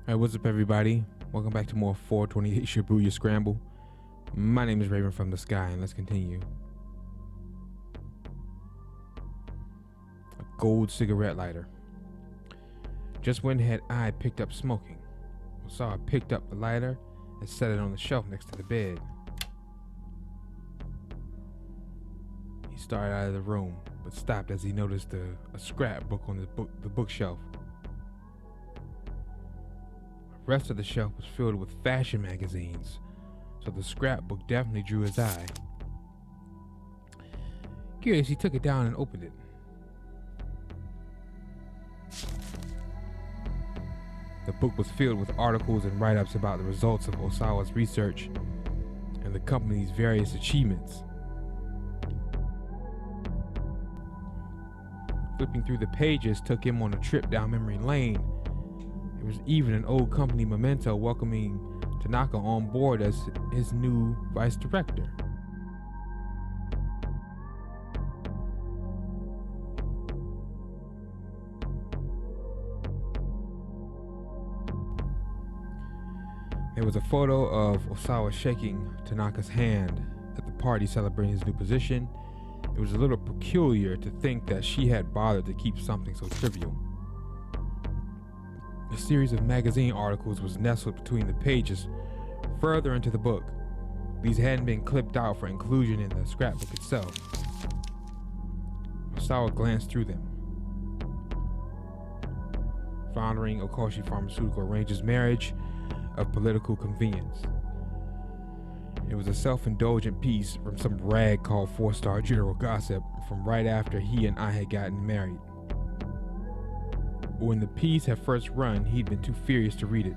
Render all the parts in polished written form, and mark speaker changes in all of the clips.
Speaker 1: Alright, what's up everybody? Welcome back to more 428 Shibuya Scramble. My name is Raven from the Sky, and let's continue. A gold cigarette lighter. Just when had I picked up smoking, Osawa picked up the lighter and set it on the shelf next to the bed. He started out of the room, but stopped as he noticed a scrapbook on the bookshelf. The rest of the shelf was filled with fashion magazines, so the scrapbook definitely drew his eye. Curious, he took it down and opened it. The book was filled with articles and write-ups about the results of Osawa's research and the company's various achievements. Flipping through the pages took him on a trip down memory lane. There was even an old company memento welcoming Tanaka on board as his new vice director. There was a photo of Osawa shaking Tanaka's hand at the party celebrating his new position. It was a little peculiar to think that she had bothered to keep something so trivial. A series of magazine articles was nestled between the pages further into the book. These hadn't been clipped out for inclusion in the scrapbook itself. Osawa glanced through them. Foundering Okoshi Pharmaceutical arranges marriage of political convenience. It was a self-indulgent piece from some rag called 4-Star General Gossip from right after he and I had gotten married. When the piece had first run, he'd been too furious to read it.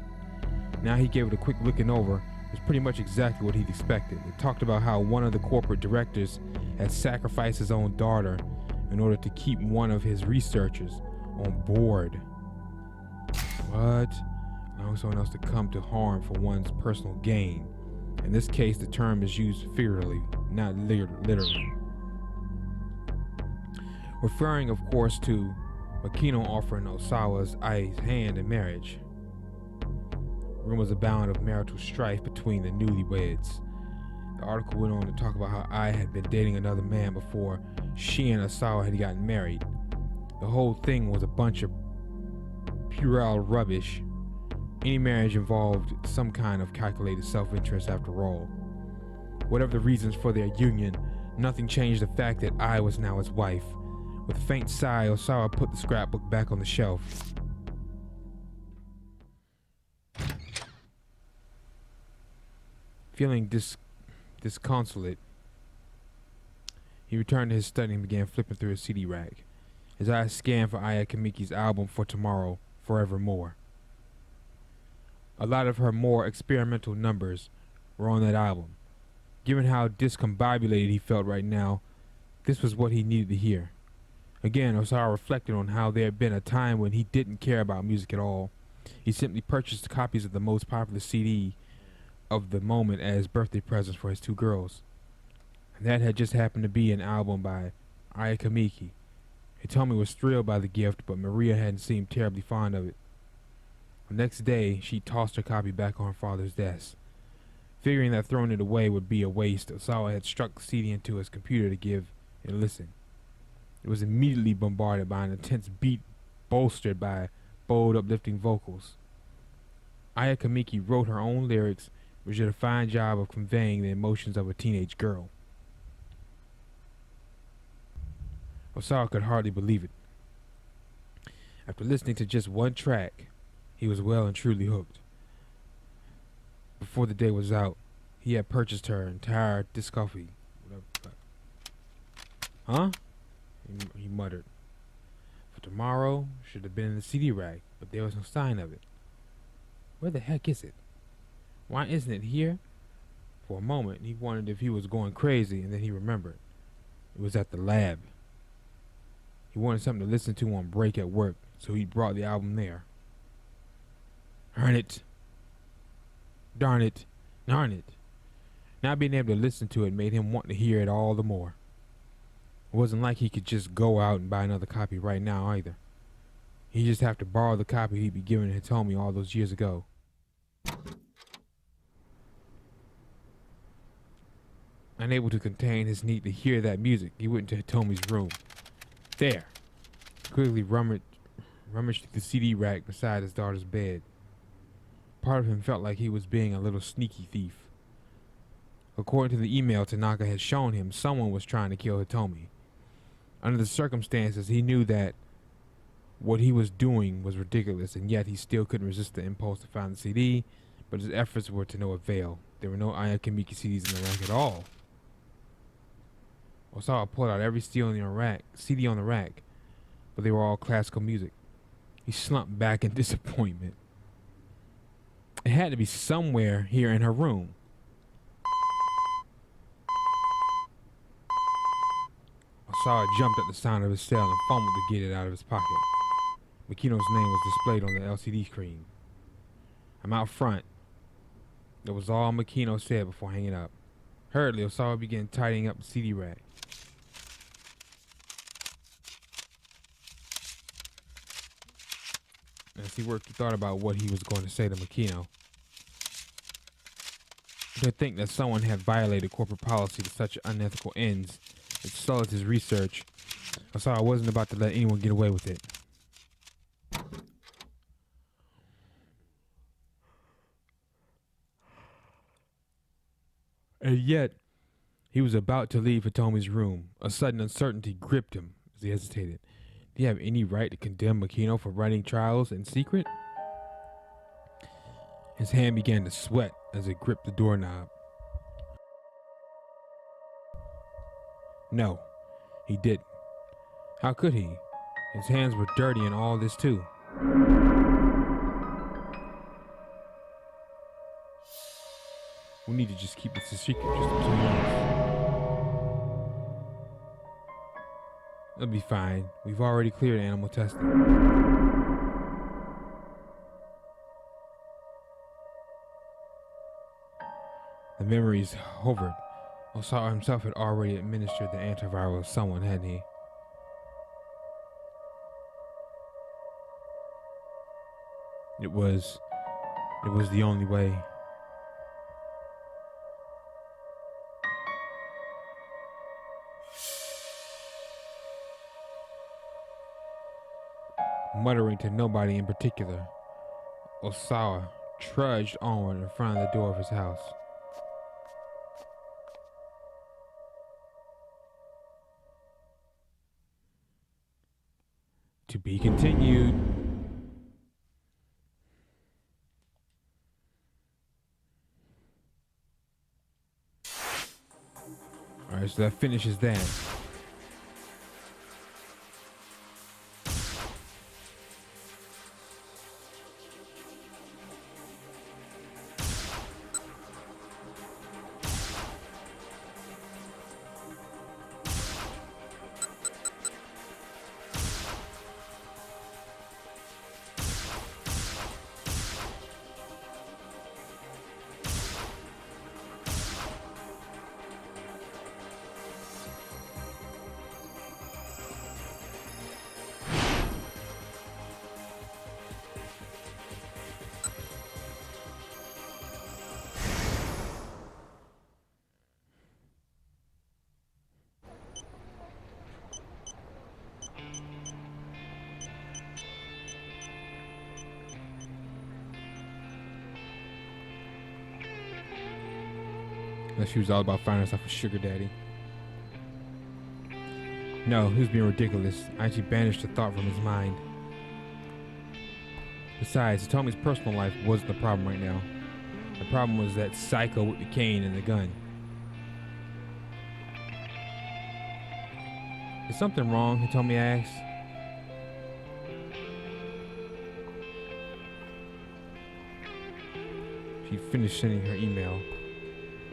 Speaker 1: Now he gave it a quick looking over. It was pretty much exactly what he'd expected. It talked about how one of the corporate directors had sacrificed his own daughter in order to keep one of his researchers on board. What? Allowing someone else to come to harm for one's personal gain. In this case, the term is used figuratively, not literally. Referring, of course, to Makino offering Osawa's Ai's hand in marriage. Rumors abound of marital strife between the newlyweds. The article went on to talk about how Ai had been dating another man before she and Osawa had gotten married. The whole thing was a bunch of puerile rubbish. Any marriage involved some kind of calculated self-interest after all. Whatever the reasons for their union, nothing changed the fact that I was now his wife. With a faint sigh, Osawa put the scrapbook back on the shelf. Feeling disconsolate, he returned to his study and began flipping through his CD rack. His eyes scanned for Aya Kamiki's album For Tomorrow, Forevermore. A lot of her more experimental numbers were on that album. Given how discombobulated he felt right now, this was what he needed to hear. Again, Osawa reflected on how there had been a time when he didn't care about music at all. He simply purchased copies of the most popular CD of the moment as birthday presents for his two girls. And that had just happened to be an album by Aya Kamiki. Hitomi was thrilled by the gift, but Maria hadn't seemed terribly fond of it. The next day, she tossed her copy back on her father's desk. Figuring that throwing it away would be a waste, Osawa had struck the CD into his computer to give it a listen. It was immediately bombarded by an intense beat bolstered by bold, uplifting vocals. Aya Kamiki wrote her own lyrics, which did a fine job of conveying the emotions of a teenage girl. Osawa could hardly believe it. After listening to just one track, he was well and truly hooked. Before the day was out, he had purchased her entire discography. Huh? He muttered. For tomorrow should have been in the CD rack, but there was no sign of it. Where the heck is it? Why isn't it here? For a moment, he wondered if he was going crazy, and then he remembered. It was at the lab. He wanted something to listen to on break at work, so he brought the album there. Darn it. Darn it. Darn it. Not being able to listen to it made him want to hear it all the more. It wasn't like he could just go out and buy another copy right now either. He just have to borrow the copy he'd be given to Hitomi all those years ago. Unable to contain his need to hear that music, he went into Hitomi's room. There, quickly rummaged through the CD rack beside his daughter's bed. Part of him felt like he was being a little sneaky thief. According to the email Tanaka had shown him, someone was trying to kill Hitomi. Under the circumstances, he knew that what he was doing was ridiculous, and yet he still couldn't resist the impulse to find the CD, but his efforts were to no avail. There were no Aya Kamiki CDs in the rack at all. Osawa pulled out every CD on the rack, but they were all classical music. He slumped back in disappointment. It had to be somewhere here in her room. Osawa jumped at the sound of his cell and fumbled to get it out of his pocket. Makino's name was displayed on the LCD screen. I'm out front. That was all Makino said before hanging up. Hurriedly, Osawa began tidying up the CD rack. As he thought about what he was going to say to Makino. To think that someone had violated corporate policy to such unethical ends, it stalled his research. Osawa wasn't about to let anyone get away with it. And yet, he was about to leave Hitomi's room. A sudden uncertainty gripped him as he hesitated. Do you have any right to condemn Makino for running trials in secret? His hand began to sweat as it gripped the doorknob. No, he didn't. How could he? His hands were dirty in all this too. We need to just keep this a secret just for 2 minutes. It'll be fine. We've already cleared animal testing. The memories hovered. Osawa himself had already administered the antiviral to someone, hadn't he? It was the only way. Muttering to nobody in particular, Osawa trudged onward in front of the door of his house. To be continued. Alright, so that finishes that. Unless she was all about finding herself a sugar daddy. No, he was being ridiculous. I actually banished the thought from his mind. Besides, Tommy's personal life wasn't the problem right now. The problem was that psycho with the cane and the gun. Is something wrong? Hitomi asked. She finished sending her email.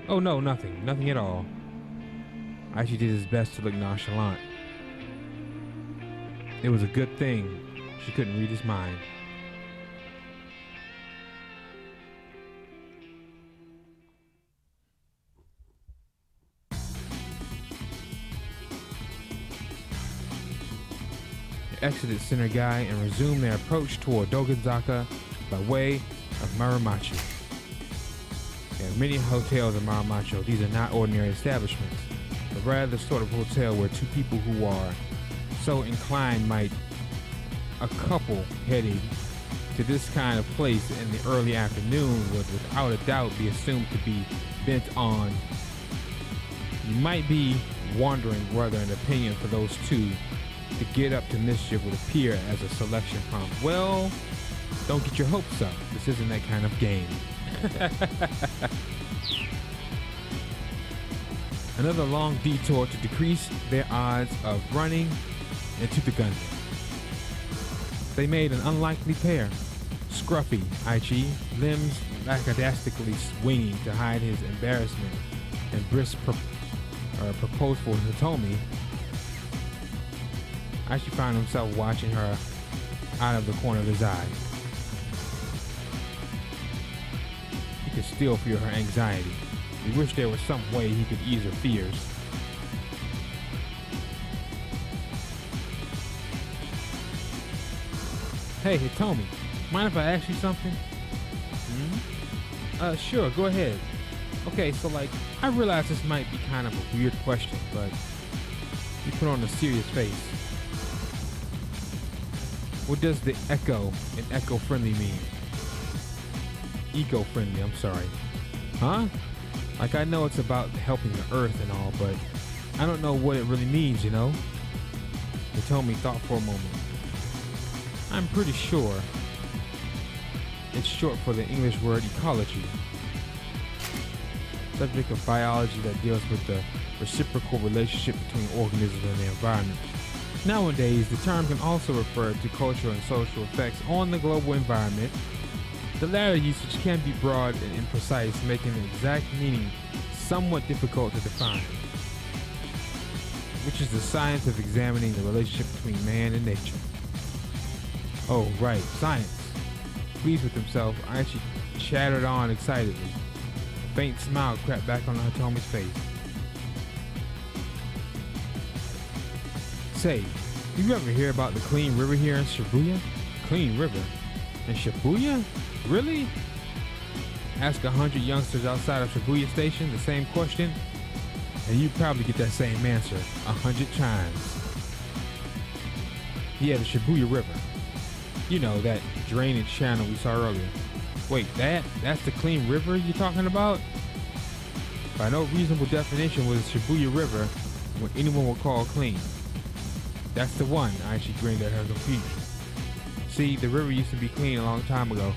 Speaker 1: Oh no, nothing. Nothing at all. Aichi did his best to look nonchalant. It was a good thing she couldn't read his mind. exited Senegai and resumed their approach toward Dogenzaka by way of Maramacho. There are many hotels in Maramacho. These are not ordinary establishments, but rather the sort of hotel where two people who are so inclined might, a couple heading to this kind of place in the early afternoon would without a doubt be assumed to be bent on. You might be wondering whether an opinion for those two to get up to mischief would appear as a selection prompt. Well, don't get your hopes up. This isn't that kind of game. Another long detour to decrease their odds of running into the gunman. They made an unlikely pair. Scruffy Aichi, limbs lackadaisically swinging to hide his embarrassment, and brisk proposeful Hitomi. Aichi found himself watching her out of the corner of his eye. He could still feel her anxiety. He wished there was some way he could ease her fears. Hey, Hitomi, mind if I ask you something? Sure, go ahead. Okay, so I realize this might be kind of a weird question, but you put on a serious face. What does the echo in eco-friendly mean? Eco-friendly, I'm sorry. Huh? I know it's about helping the earth and all, but I don't know what it really means, you know? Hitomi thought for a moment. I'm pretty sure it's short for the English word ecology, subject of biology that deals with the reciprocal relationship between organisms and the environment. Nowadays, the term can also refer to cultural and social effects on the global environment. The latter usage can be broad and imprecise, making the exact meaning somewhat difficult to define, which is the science of examining the relationship between man and nature. Oh, right, science. Pleased with himself, Aichi chattered on excitedly. A faint smile crept back on Hitomi's face. Say, you ever hear about the clean river here in Shibuya? Clean river? In Shibuya? Really? Ask 100 youngsters outside of Shibuya Station the same question, and you probably get that same answer 100 times. Yeah, the Shibuya River. You know, that drainage channel we saw earlier. Wait, that's the clean river you're talking about? By no reasonable definition was Shibuya River what anyone would call clean. That's the one. Aichi grinned at her confusion. See, the river used to be clean a long time ago.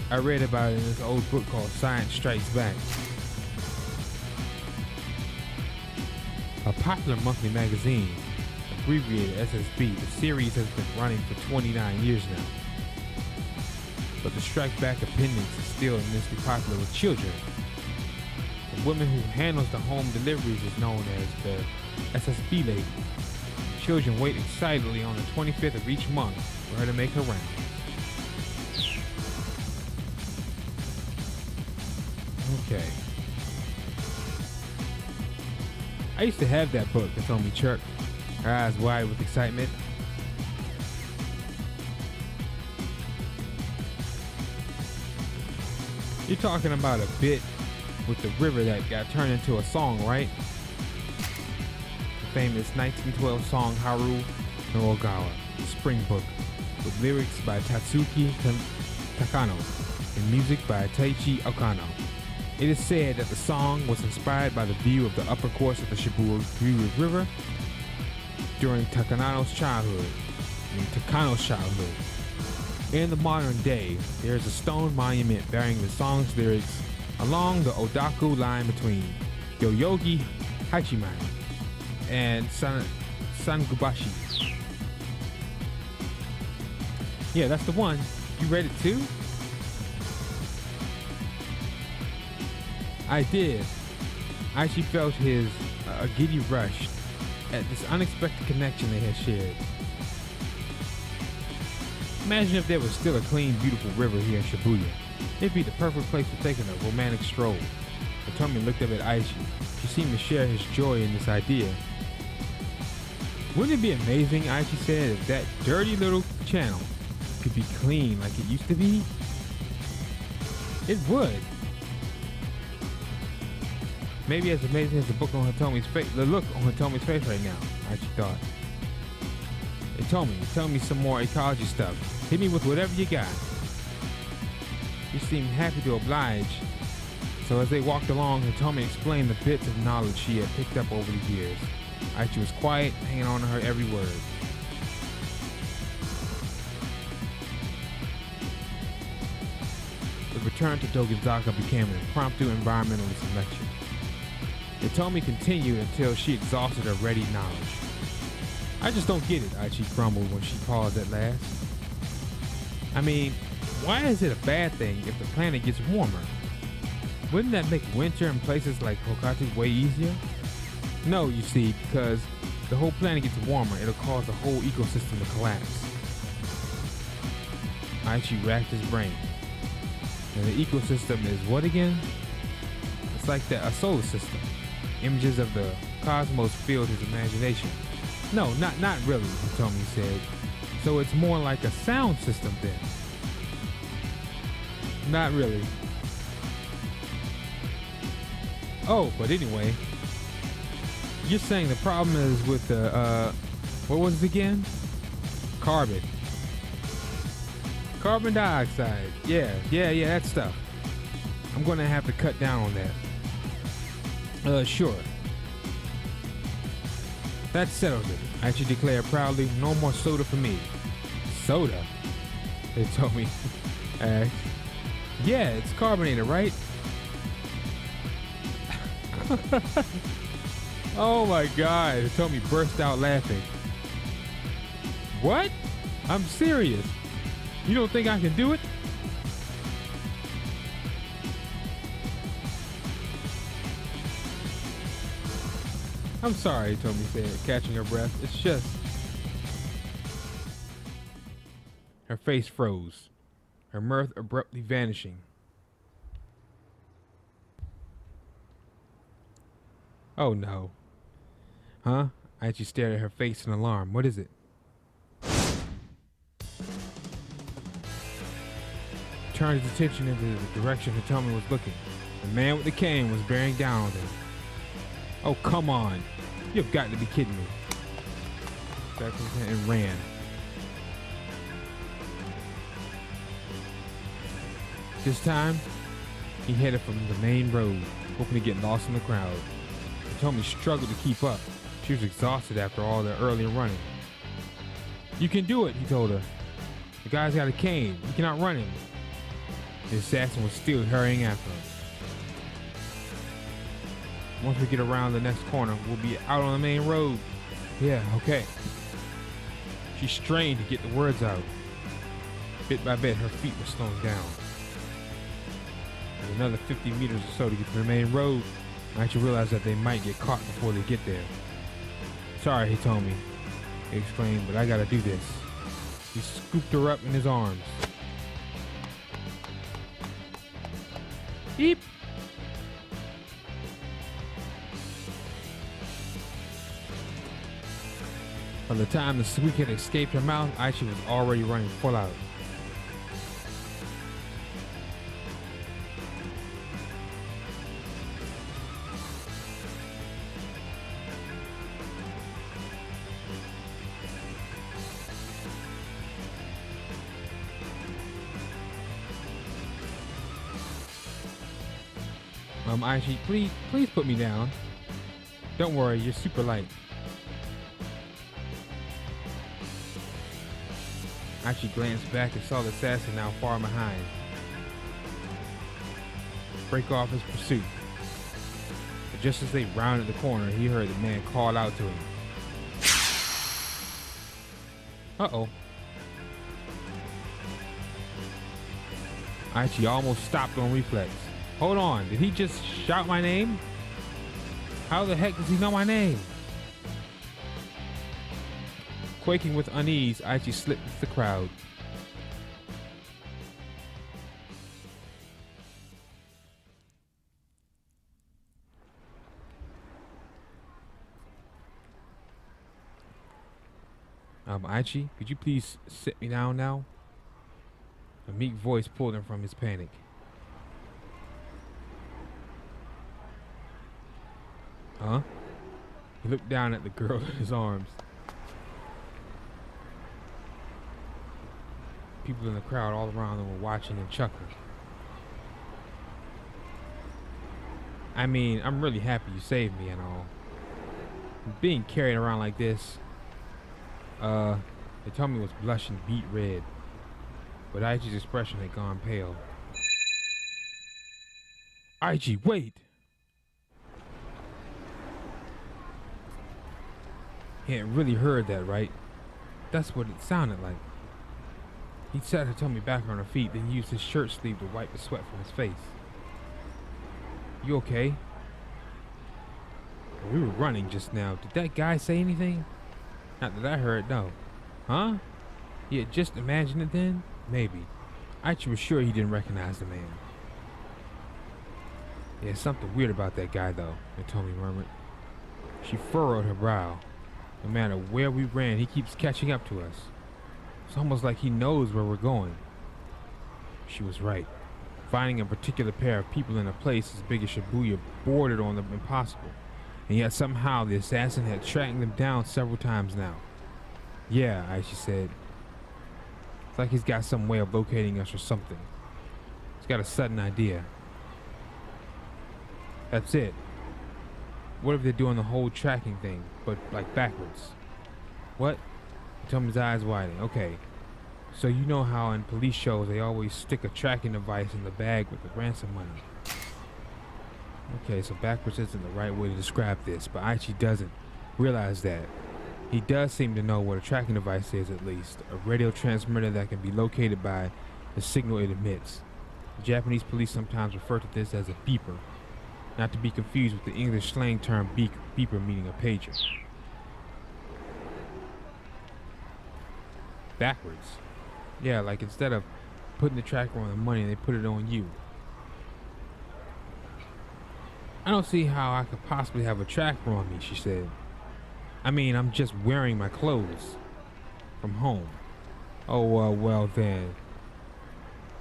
Speaker 1: I read about it in this old book called Science Strikes Back. A popular monthly magazine, abbreviated SSB, the series has been running for 29 years now. But the Strike Back appendix is still immensely popular with children. The woman who handles the home deliveries is known as the SSB lady. Children wait excitedly on the 25th of each month for her to make her rounds. Okay. I used to have that book, Hitomi chirped, her eyes wide with excitement. You're talking about a bit with the river that got turned into a song, right? The famous 1912 song Haru no Ogawa, Spring Book, with lyrics by Tatsuki Takano and music by Taichi Okano. It is said that the song was inspired by the view of the upper course of the Shibuya River during Takano's childhood. In the modern day, there is a stone monument bearing the song's lyrics along the Odaku line between Yoyogi Hachiman and Sangubashi. Yeah, that's the one. You read it too? I did. Aichi felt his giddy rush at this unexpected connection they had shared. Imagine if there was still a clean, beautiful river here in Shibuya. It'd be the perfect place for taking a romantic stroll. Hitomi looked up at Aichi. She seemed to share his joy in this idea. Wouldn't it be amazing, Aichi said, if that dirty little channel could be clean like it used to be? It would. Maybe as amazing as the book on Hitomi's face, the look on Hitomi's face right now, Aichi thought. Hitomi, tell me some more ecology stuff. Hit me with whatever you got. She seemed happy to oblige. So as they walked along, Hitomi explained the bits of knowledge she had picked up over the years. Aichi was quiet, hanging on to her every word. The return to Dogenzaka became an impromptu environmentalist lecture. Hitomi continued until she exhausted her ready knowledge. I just don't get it, Aichi grumbled when she paused at last. I mean, why is it a bad thing if the planet gets warmer? Wouldn't that make winter in places like Hokatu way easier? No, you see, because the whole planet gets warmer, it'll cause the whole ecosystem to collapse. Aichi racked his brain. And the ecosystem is what again? It's like a solar system. Images of the cosmos filled his imagination. No, not really, Hitomi said. So it's more like a sound system then. Not really. Oh, but anyway, you're saying the problem is with the, what was it again? Carbon dioxide. Yeah, that stuff. I'm gonna have to cut down on that. Sure. That settles it, Aichi declared proudly. No more soda for me. Soda? They told me. Yeah, it's carbonated, right? Oh my God, Hitomi burst out laughing. What? I'm serious. You don't think I can do it? I'm sorry, Hitomi said, catching her breath. It's just... Her face froze, her mirth abruptly vanishing. Oh no. Huh? Aichi stared at her face in alarm. What is it? Turned his attention into the direction Hitomi was looking. The man with the cane was bearing down on them. Oh, come on. You've got to be kidding me. Back and ran. This time, he headed from the main road, hoping to get lost in the crowd. Hitomi struggled to keep up. She was exhausted after all the early running. You can do it, he told her. The guy's got a cane. You cannot run him. The assassin was still hurrying after him. Once we get around the next corner, we'll be out on the main road. Yeah, okay. She strained to get the words out. Bit by bit, her feet were slowing down. With another 50 meters or so to get to the main road, Aichi realized that they might get caught before they get there. Sorry, Hitomi, he exclaimed, but I gotta do this. He scooped her up in his arms. Beep! By the time the squeak had escaped her mouth, Aichi was already running full out. Aichi, please put me down. Don't worry, you're super light. Aichi glanced back and saw the assassin now far behind. Break off his pursuit. But just as they rounded the corner, he heard the man call out to him. Uh-oh. Aichi almost stopped on reflex. Hold on, did he just shout my name? How the heck does he know my name? Quaking with unease, Aichi slipped into the crowd. Aichi, could you please sit me down now? A meek voice pulled him from his panic. Huh? He looked down at the girl in his arms. People in the crowd all around them were watching and chuckling. I mean, I'm really happy you saved me and all. Being carried around like this, they told me it was blushing beet red, but Aichi's expression had gone pale. Aichi, wait! He hadn't really heard that, right? That's what it sounded like. He sat her tummy back on her feet, then used his shirt sleeve to wipe the sweat from his face. You okay? We were running just now. Did that guy say anything? Not that I heard, no. Huh? He had just imagined it then? Maybe. Aichi was sure he didn't recognize the man. There's something weird about that guy, though, Hitomi murmured. She furrowed her brow. No matter where we ran, he keeps catching up to us. It's almost like he knows where we're going. She was right. Finding a particular pair of people in a place as big as Shibuya bordered on the impossible. And yet somehow the assassin had tracked them down several times now. Yeah, Aichi said. It's like he's got some way of locating us or something. He's got a sudden idea. That's it. What if they're doing the whole tracking thing, but like backwards? What? Tommy's eyes widened. Okay. So you know how in police shows they always stick a tracking device in the bag with the ransom money. Okay, so backwards isn't the right way to describe this, but Aichi doesn't realize that. He does seem to know what a tracking device is, at least. A radio transmitter that can be located by the signal it emits. The Japanese police sometimes refer to this as a beeper, not to be confused with the English slang term beeper meaning a pager. Backwards. Yeah, like instead of putting the tracker on the money, they put it on you. I don't see how I could possibly have a tracker on me, she said. I mean, I'm just wearing my clothes from home. Oh, well then.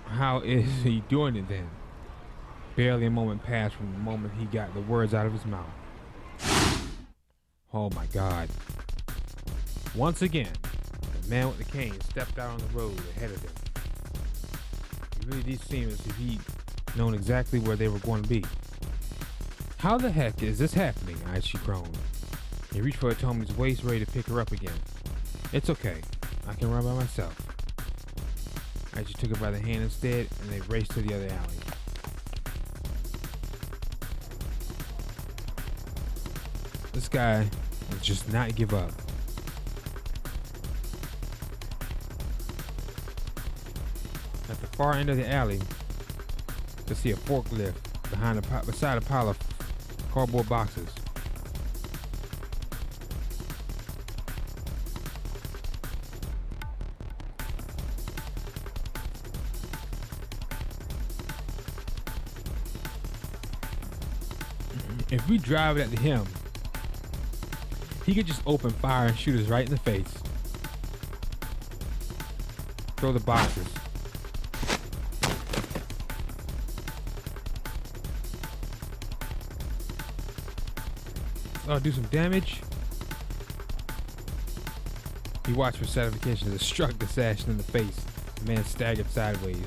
Speaker 1: How is he doing it then? Barely a moment passed from the moment he got the words out of his mouth. Oh my God. Once again, the man with the cane stepped out on the road ahead of them. It really did seem as if he'd known exactly where they were going to be. How the heck is this happening? Aichi groaned. He reached for Tomi's waist, ready to pick her up again. It's okay. I can run by myself. Aichi took her by the hand instead, and they raced to the other alley. This guy will just not give up. At the far end of the alley, you see a forklift beside a pile of cardboard boxes. If we drive it at him, he could just open fire and shoot us right in the face. Throw the boxes. Oh, do some damage. He watched for satisfaction as it struck the assassin in the face. The man staggered sideways.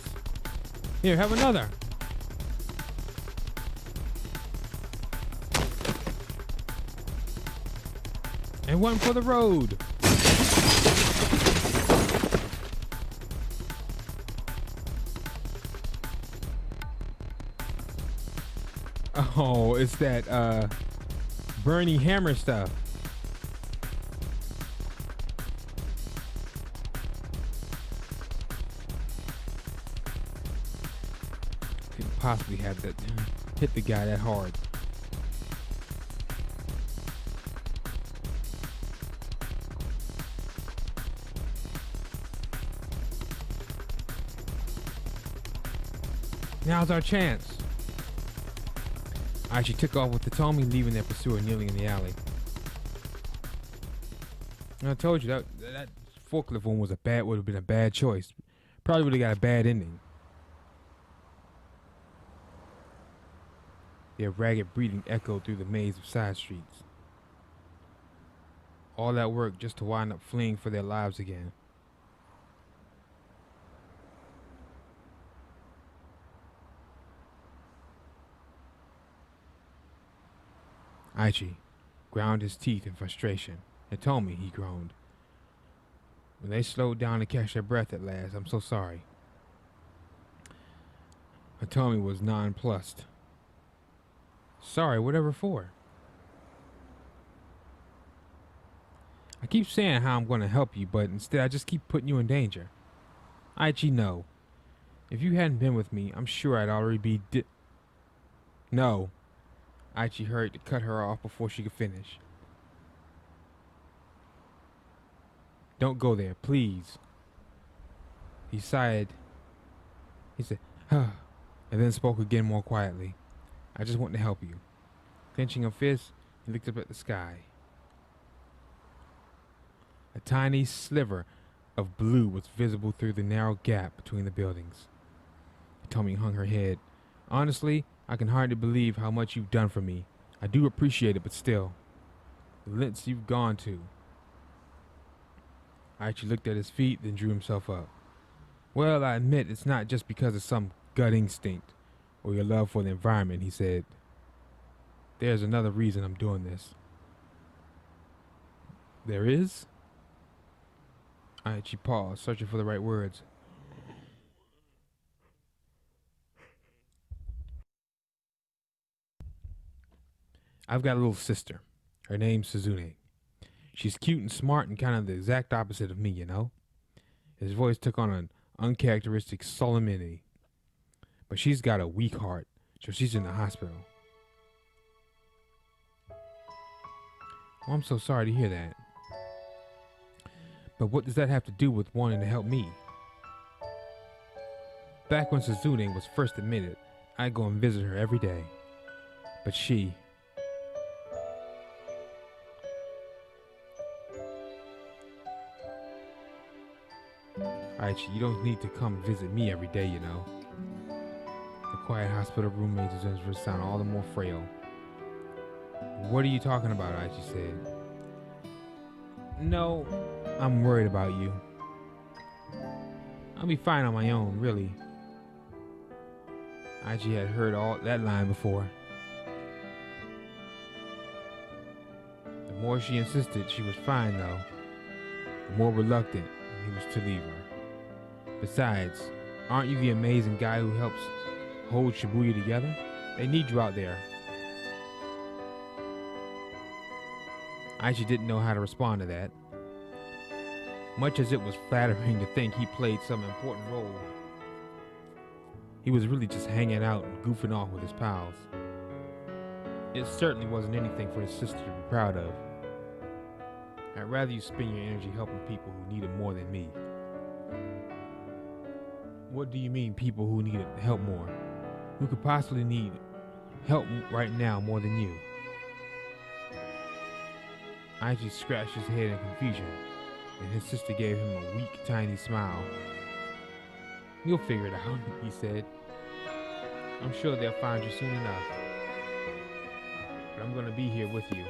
Speaker 1: Here, have another. And one for the road. Oh, it's that Bernie Hammer stuff. Couldn't possibly have that hit the guy that hard. Now's our chance. Aichi took off with Hitomi, leaving their pursuer kneeling in the alley. I told you that forklift one would have been a bad choice. Probably would have got a bad ending. Their ragged breathing echoed through the maze of side streets. All that work just to wind up fleeing for their lives again. Aichi ground his teeth in frustration. "Hitomi," he groaned. When they slowed down to catch their breath at last, "I'm so sorry." Hitomi was nonplussed. "Sorry, whatever for?" "I keep saying how I'm going to help you, but instead I just keep putting you in danger." "Aichi, no. If you hadn't been with me, I'm sure I'd already be No." Aichi hurried to cut her off before she could finish. "Don't go there, please." He sighed. He said, "Huh," and then spoke again more quietly. "I just want to help you." Clenching a fist, he looked up at the sky. A tiny sliver of blue was visible through the narrow gap between the buildings. Tommy hung her head. "Honestly, I can hardly believe how much you've done for me. I do appreciate it, but still. The lengths you've gone to." Archie looked at his feet, then drew himself up. "Well, I admit it's not just because of some gut instinct or your love for the environment," he said. "There's another reason I'm doing this." "There is?" Archie paused, searching for the right words. "I've got a little sister. Her name's Suzune. She's cute and smart and kind of the exact opposite of me, you know?" His voice took on an uncharacteristic solemnity. "But she's got a weak heart, so she's in the hospital." "Oh, I'm so sorry to hear that. But what does that have to do with wanting to help me?" "Back when Suzune was first admitted, I'd go and visit her every day. But she..." "Aichi, you don't need to come visit me every day, you know." The quiet hospital room made Suzune's voice sound all the more frail. "What are you talking about?" Aichi said. "No, I'm worried about you. I'll be fine on my own, really." Aichi had heard all that line before. The more she insisted she was fine, though, the more reluctant he was to leave her. "Besides, aren't you the amazing guy who helps hold Shibuya together? They need you out there." Aichi didn't know how to respond to that. Much as it was flattering to think he played some important role, he was really just hanging out and goofing off with his pals. It certainly wasn't anything for his sister to be proud of. "I'd rather you spend your energy helping people who need it more than me." "What do you mean, people who need help more? Who could possibly need help right now more than you?" Aichi scratched his head in confusion, and his sister gave him a weak, tiny smile. "You'll figure it out," he said. "I'm sure they'll find you soon enough. But I'm gonna be here with you."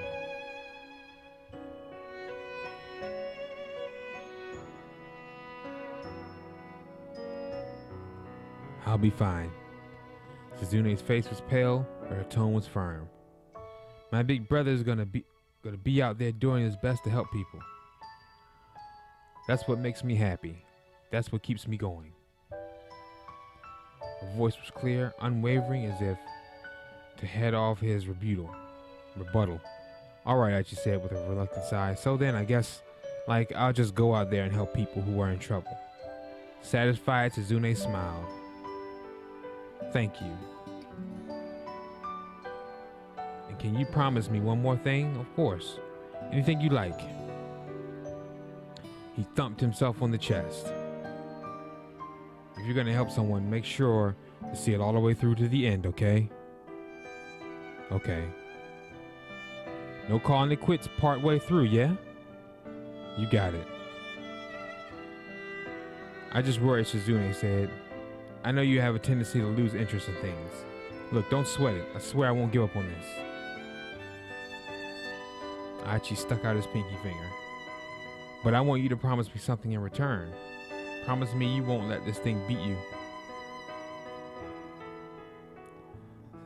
Speaker 1: "I'll be fine." Suzune's face was pale, but her tone was firm. "My big brother's gonna be out there doing his best to help people. That's what makes me happy. That's what keeps me going." Her voice was clear, unwavering, as if to head off his rebuttal. "All right," Aichi said with a reluctant sigh. "So then, I guess, I'll just go out there and help people who are in trouble." Satisfied, Suzune smiled. "Thank you. And can you promise me one more thing?" "Of course. Anything you like." He thumped himself on the chest. "If you're gonna help someone, make sure to see it all the way through to the end, okay?" "Okay. No calling it quits part way through, yeah?" "You got it." I just worry, Suzune said. I know you have a tendency to lose interest in things. Look, don't sweat it. I swear I won't give up on this. Aichi stuck out his pinky finger. But I want you to promise me something in return. Promise me you won't let this thing beat you.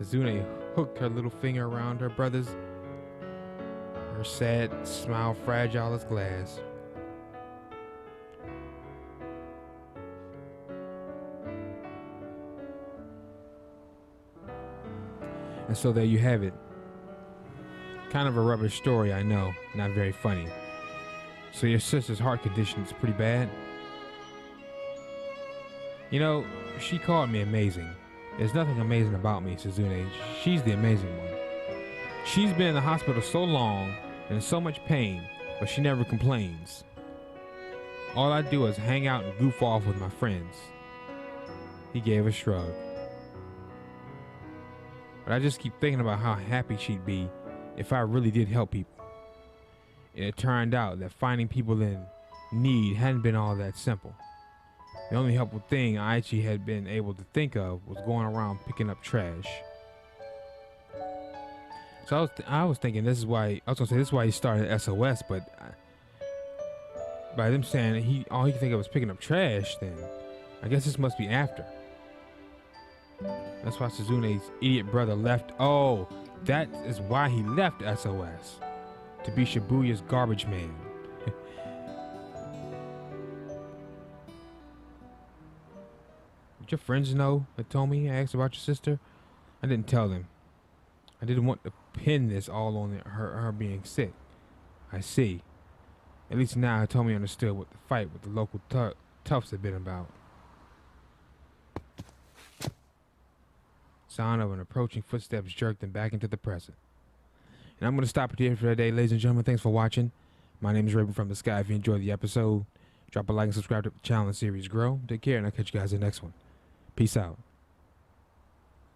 Speaker 1: Suzune hooked her little finger around her brother's, her sad smile fragile as glass. And so there you have it. Kind of a rubbish story, I know, not very funny. So your sister's heart condition is pretty bad? You know, she called me amazing. There's nothing amazing about me, Suzune. She's the amazing one. She's been in the hospital so long and in so much pain, but she never complains. All I do is hang out and goof off with my friends. He gave a shrug. But I just keep thinking about how happy she'd be if I really did help people. And it turned out that finding people in need hadn't been all that simple. The only helpful thing Aichi had been able to think of was going around picking up trash. So I was thinking this is why he started SOS, but by them saying all he could think of was picking up trash, then I guess this must be after. That's why Suzune's idiot brother left. Oh, that is why he left SOS. To be Shibuya's garbage man. Did your friends know that told me I asked about your sister? I didn't tell them. I didn't want to pin this all on her being sick. I see. At least now Tomi understood what the fight with the local toughs had been about. Sound of an approaching footsteps jerked them back into the present. And I'm going to stop it here for today, ladies and gentlemen. Thanks for watching. My name is Raven from the Sky. If you enjoyed the episode, drop a like and subscribe to the channel and series grow. Take care, and I'll catch you guys in the next one. Peace out.